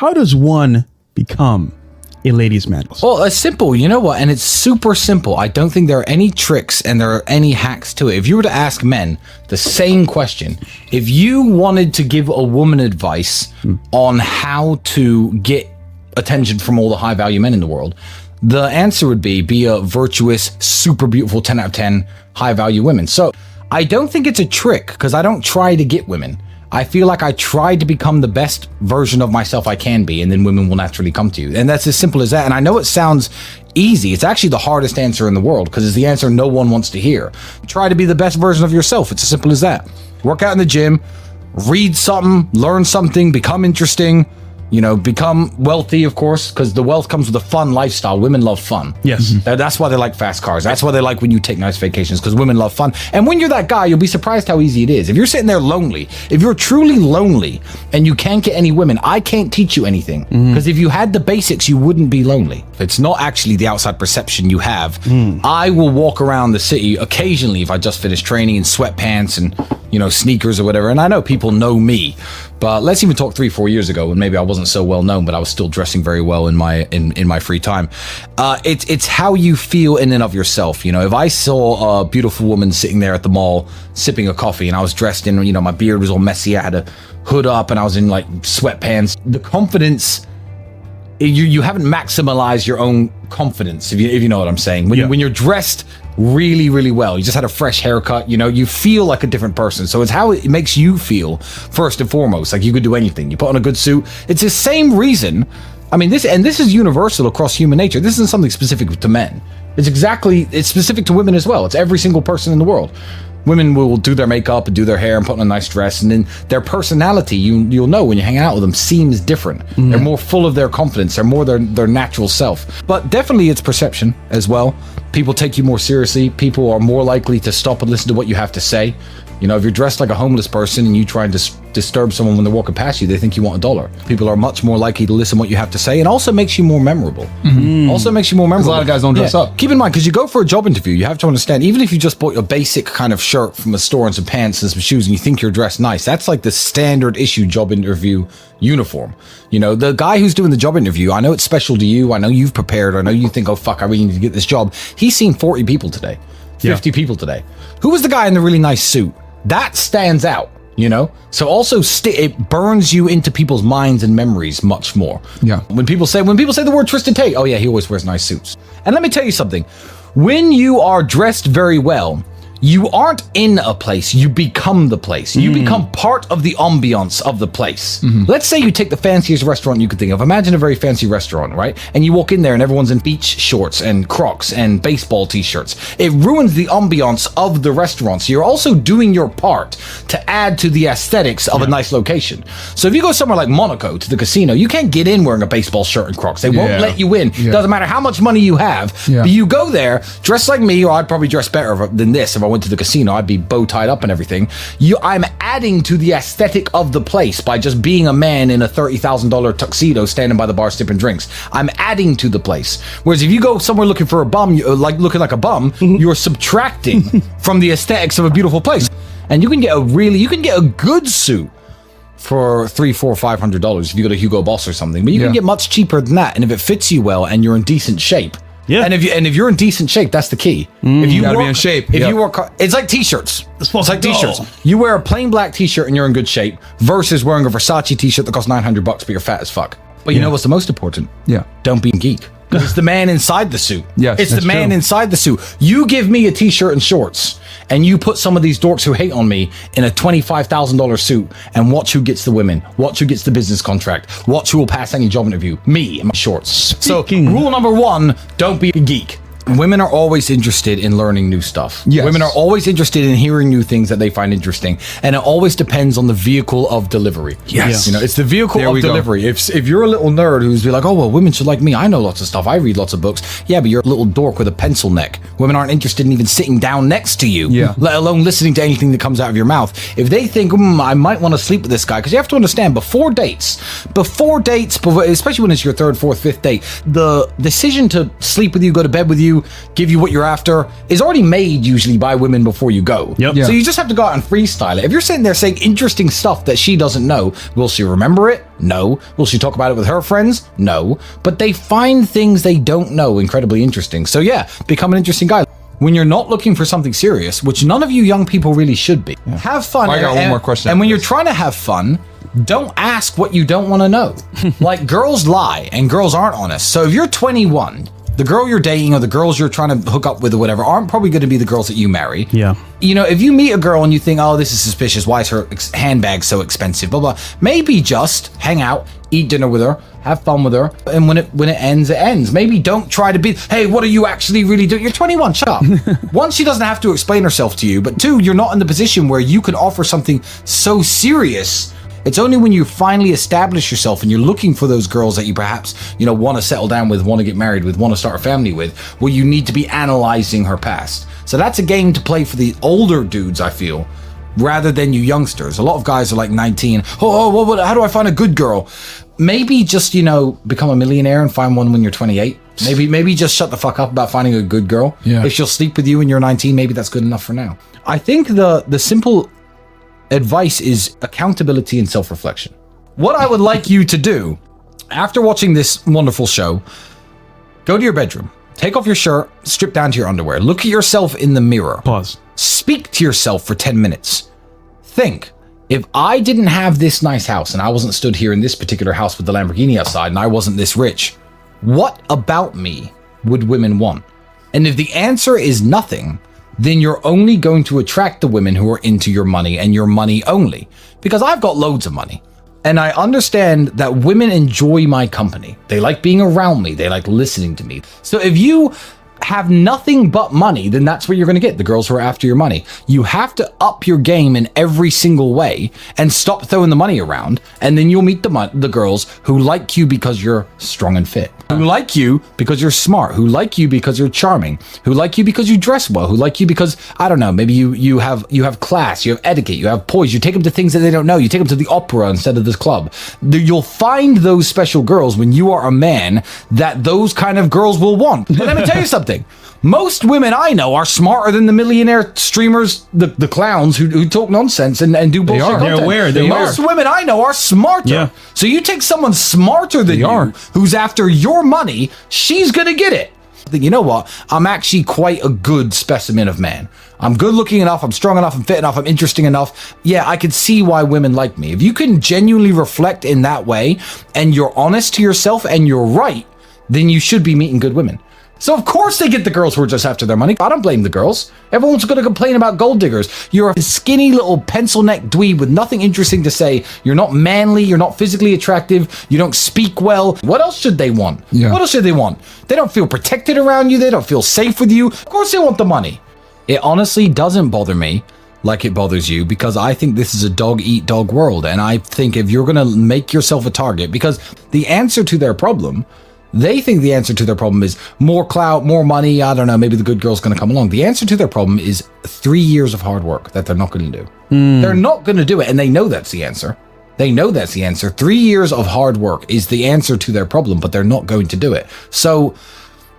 how does one become a ladies' man? Well, it's simple. You know what? And it's super simple. I don't think there are any tricks and there are any hacks to it. If you were to ask men the same question, if you wanted to give a woman advice on how to get attention from all the high value men in the world, the answer would be a virtuous, super beautiful 10 out of 10 high value women. So I don't think it's a trick because I don't try to get women. I feel like I try to become the best version of myself I can be, and then women will naturally come to you. And that's as simple as that. And I know it sounds easy. It's actually the hardest answer in the world because it's the answer no one wants to hear. Try to be the best version of yourself. It's as simple as that. Work out in the gym, read something, learn something, become interesting, become wealthy, of course, because the wealth comes with a fun lifestyle. Women love fun. Yes. That's why they like fast cars. That's why they like when you take nice vacations, because women love fun. And when you're that guy, you'll be surprised how easy it is. If you're sitting there lonely, if you're truly lonely and you can't get any women, I can't teach you anything. Because if you had the basics, you wouldn't be lonely. It's not actually the outside perception you have. I will walk around the city occasionally if I just finished training in sweatpants and, sneakers or whatever. And I know people know me. But let's even talk 3-4 years ago when maybe I wasn't so well known, but I was still dressing very well in my free time. It's how you feel in and of yourself. If I saw a beautiful woman sitting there at the mall sipping a coffee and I was dressed in, my beard was all messy, I had a hood up and I was in like sweatpants, the confidence, you haven't maximized your own confidence, if you know what I'm saying. When you're dressed really, really well, you just had a fresh haircut, you feel like a different person. So it's how it makes you feel first and foremost. Like you could do anything. You put on a good suit. It's the same reason. I mean, this is universal across human nature. This isn't something specific to men. It's specific to women as well. It's every single person in the world. Women will do their makeup and do their hair and put on a nice dress, and then their personality, you'll know when you hang out with them, seems different. They're more full of their confidence. They're more their natural self. But definitely it's perception as well. People take you more seriously. People are more likely to stop and listen to what you have to say. If you're dressed like a homeless person and you try and disturb someone when they're walking past you, they think you want $1. People are much more likely to listen to what you have to say, and also makes you more memorable. Also makes you more memorable. A lot of guys don't dress up. Keep in mind, because you go for a job interview, you have to understand, even if you just bought your basic kind of shirt from a store and some pants and some shoes and you think you're dressed nice, that's like the standard issue job interview uniform. The guy who's doing the job interview, I know it's special to you, I know you've prepared, I know you think, oh fuck, I really need to get this job. He's seen 40 people today, 50 people today. Who was the guy in the really nice suit? That stands out, So also it burns you into people's minds and memories much more. Yeah. When people say the word Tristan Tate, oh yeah, he always wears nice suits. And let me tell you something. When you are dressed very well, you aren't in a place, you become the place. You become part of the ambiance of the place. Let's say you take the fanciest restaurant you could think of. Imagine a very fancy restaurant, right? And you walk in there and everyone's in beach shorts and Crocs and baseball t-shirts. It ruins the ambiance of the restaurant. So you're also doing your part to add to the aesthetics of a nice location. So if you go somewhere like Monaco to the casino, you can't get in wearing a baseball shirt and Crocs. They won't let you in. Doesn't matter how much money you have. But you go there dressed like me, or I'd probably dress better than this if I went to the casino. I'd be bow tied up and everything. I'm adding to the aesthetic of the place by just being a man in a $30,000 tuxedo standing by the bar sipping drinks. I'm adding to the place. Whereas if you go somewhere looking for a bum, like looking like a bum, you're subtracting from the aesthetics of a beautiful place. And you can get a good suit for $300, $400, $500 if you go to Hugo Boss or something. But you can get much cheaper than that. And if it fits you well and you're in decent shape. Yeah. And if you're in decent shape, that's the key. If you gotta be in shape. If you work hard, it's like t-shirts. It's like t-shirts. You wear a plain black t-shirt and you're in good shape versus wearing a Versace t-shirt that costs $900 but you're fat as fuck. But you know what's the most important? Yeah. Don't be a geek. Because it's the man inside the suit. Yes, it's the man inside the suit. You give me a t-shirt and shorts, and you put some of these dorks who hate on me in a $25,000 suit, and watch who gets the women, watch who gets the business contract, watch who will pass any job interview. Me in my shorts. So rule number 1, don't be a geek. Women are always interested in learning new stuff. Yes. Women are always interested in hearing new things that they find interesting. And it always depends on the vehicle of delivery. Yes. It's the vehicle of delivery. If you're a little nerd who's like, oh, well, women should like me. I know lots of stuff. I read lots of books. Yeah, but you're a little dork with a pencil neck. Women aren't interested in even sitting down next to you, let alone listening to anything that comes out of your mouth. If they think, I might want to sleep with this guy, because you have to understand, before dates, especially when it's your 3rd, 4th, 5th date, the decision to sleep with you, go to bed with you, you, give you what you're after, is already made usually by women before you go. Yep. So you just have to go out and freestyle it. If you're sitting there saying interesting stuff that she doesn't know, will she remember it? No. Will she talk about it with her friends? No. But they find things they don't know incredibly interesting. So yeah, become an interesting guy. When you're not looking for something serious, which none of you young people really should be, have fun. I got one more question. And when you're trying to have fun, don't ask what you don't want to know. Like, girls lie and girls aren't honest. So if you're 21, the girl you're dating or the girls you're trying to hook up with or whatever aren't probably going to be the girls that you marry. Yeah. You know, if you meet a girl and you think, oh, this is suspicious, why is her handbag so expensive, blah, blah, maybe just hang out, eat dinner with her, have fun with her, and when it ends, it ends. Maybe don't try to be, hey, what are you actually really doing? You're 21, shut up. One, she doesn't have to explain herself to you, but two, you're not in the position where you can offer something so serious. It's only when you finally establish yourself and you're looking for those girls that you perhaps, you know, want to settle down with, want to get married with, want to start a family with, where you need to be analyzing her past. So that's a game to play for the older dudes, I feel, rather than you youngsters. A lot of guys are like 19. How do I find a good girl? Maybe just, you know, become a millionaire and find one when you're 28. Maybe just shut the fuck up about finding a good girl. Yeah. If she'll sleep with you when you're 19, maybe that's good enough for now. I think the simple advice is accountability and self-reflection. What I would like you to do after watching this wonderful show, go to your bedroom, take off your shirt, strip down to your underwear, look at yourself in the mirror. Pause. Speak to yourself for 10 minutes. Think, if I didn't have this nice house and I wasn't stood here in this particular house with the Lamborghini outside and I wasn't this rich, what about me would women want? And if the answer is nothing, then you're only going to attract the women who are into your money and your money only. Because I've got loads of money. And I understand that women enjoy my company. They like being around me. They like listening to me. So if you have nothing but money, then that's what you're going to get, the girls who are after your money. You have to up your game in every single way and stop throwing the money around, and then you'll meet the girls who like you because you're strong and fit, who like you because you're smart, who like you because you're charming, who like you because you dress well, who like you because, I don't know, maybe you have class, you have etiquette, you have poise, you take them to things that they don't know, you take them to the opera instead of this club. You'll find those special girls when you are a man that those kind of girls will want. But let me tell you something. Most women I know are smarter than the millionaire streamers, the clowns who talk nonsense and do bullshit content. They're aware. Most women I know are smarter. Yeah. So you take someone smarter than you, who's after your money, she's gonna get it. You know what? I'm actually quite a good specimen of man. I'm good looking enough, I'm strong enough, I'm fit enough, I'm interesting enough. Yeah, I could see why women like me. If you can genuinely reflect in that way, and you're honest to yourself and you're right, then you should be meeting good women. So of course they get the girls who are just after their money. I don't blame the girls. Everyone's going to complain about gold diggers. You're a skinny little pencil neck dweeb with nothing interesting to say. You're not manly. You're not physically attractive. You don't speak well. What else should they want? Yeah. What else should they want? They don't feel protected around you. They don't feel safe with you. Of course they want the money. It honestly doesn't bother me like it bothers you, because I think this is a dog-eat-dog world. And I think if you're going to make yourself a target, because the answer to their problem, they think the answer to their problem is more clout, more money. I don't know, maybe the good girl's going to come along. The answer to their problem is 3 years of hard work that they're not going to do. They're not going to do it, and they know that's the answer. They know that's the answer. 3 years of hard work is the answer to their problem, but they're not going to do it. So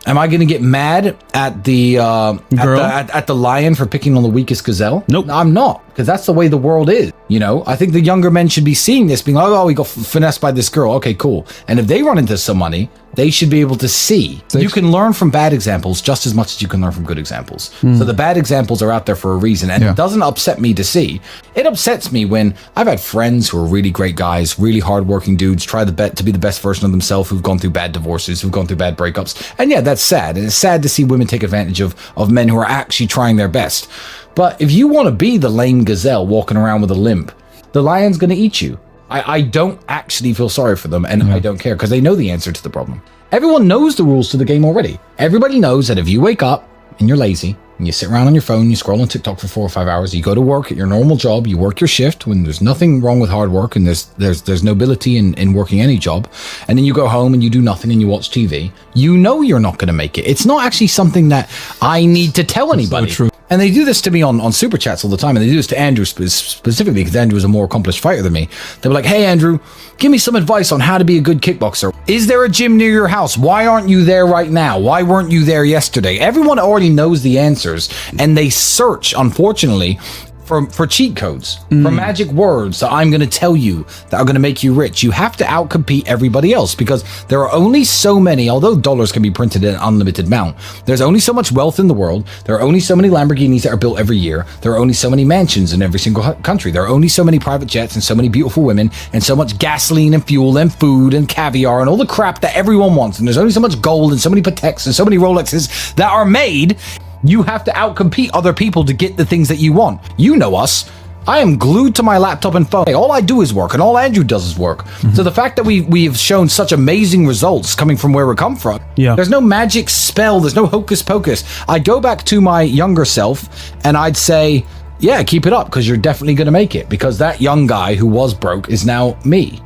am I going to get mad at the at the lion for picking on the weakest gazelle? Nope. No, I'm not, because that's the way the world is. You know, I think the younger men should be seeing this, being like, oh, we got finessed by this girl. Okay, cool. And if they run into some money, they should be able to see. You can learn from bad examples just as much as you can learn from good examples. So the bad examples are out there for a reason, and it doesn't upset me to see. It upsets me when I've had friends who are really great guys, really hardworking dudes, try to be the best version of themselves, who've gone through bad divorces, who've gone through bad breakups. And yeah, that's sad. And it's sad to see women take advantage of men who are actually trying their best. But if you want to be the lame gazelle walking around with a limp, the lion's going to eat you. I don't actually feel sorry for them, and I don't care, because they know the answer to the problem. Everyone knows the rules to the game already. Everybody knows that if you wake up and you're lazy and you sit around on your phone, you scroll on TikTok for 4 or 5 hours, you go to work at your normal job, you work your shift when there's nothing wrong with hard work, and there's nobility in working any job, and then you go home and you do nothing and you watch TV, you know you're not going to make it. It's not actually something that I need to tell anybody. So true. And they do this to me on Super Chats all the time, and they do this to Andrew specifically, because Andrew is a more accomplished fighter than me. They're like, hey, Andrew, give me some advice on how to be a good kickboxer. Is there a gym near your house? Why aren't you there right now? Why weren't you there yesterday? Everyone already knows the answers, and they search, unfortunately, for cheat codes, for magic words that I'm going to tell you that are going to make you rich. You have to outcompete everybody else, because there are only so many, although dollars can be printed in an unlimited amount, there's only so much wealth in the world. There are only so many Lamborghinis that are built every year. There are only so many mansions in every single country. There are only so many private jets and so many beautiful women and so much gasoline and fuel and food and caviar and all the crap that everyone wants. And there's only so much gold and so many Pateks and so many Rolexes that are made. You have to outcompete other people to get the things that you want. You know us. I am glued to my laptop and phone. All I do is work, and all Andrew does is work. So the fact that we have shown such amazing results coming from where we come from, there's no magic spell, there's no hocus pocus. I go back to my younger self, and I'd say, yeah, keep it up, because you're definitely going to make it, because that young guy who was broke is now me.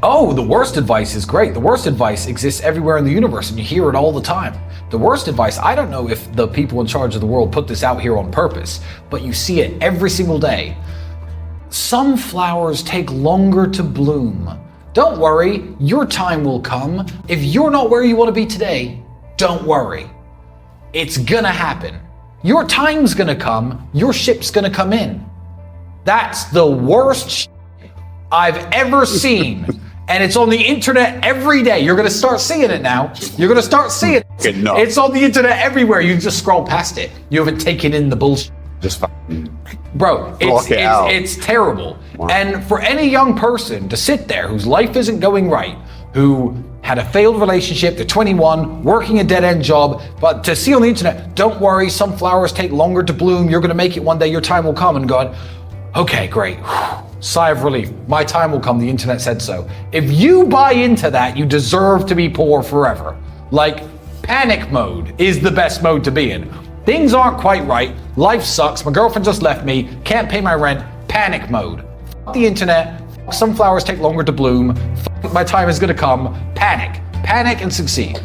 Oh, the worst advice is great. The worst advice exists everywhere in the universe, and you hear it all the time. The worst advice, I don't know if the people in charge of the world put this out here on purpose, but you see it every single day. Some flowers take longer to bloom. Don't worry, your time will come. If you're not where you want to be today, don't worry. It's gonna happen. Your time's gonna come, your ship's gonna come in. That's the worst I've ever seen. And it's on the internet every day. You're going to start seeing it now. You're going to start seeing it. It's on the internet everywhere. You just scroll past it. You haven't taken in the bullshit. Just bro, it's terrible. Wow. And for any young person to sit there whose life isn't going right, who had a failed relationship, they're 21, working a dead-end job, but to see on the internet, don't worry, some flowers take longer to bloom. You're going to make it one day. Your time will come. And God, okay, great. Sigh of relief. My time will come. The internet said so. If you buy into that, you deserve to be poor forever. Like, panic mode is the best mode to be in. Things aren't quite right. Life sucks. My girlfriend just left me. Can't pay my rent. Panic mode. Fuck the internet. Some flowers take longer to bloom. Fuck, my time is gonna come. Panic. Panic and succeed.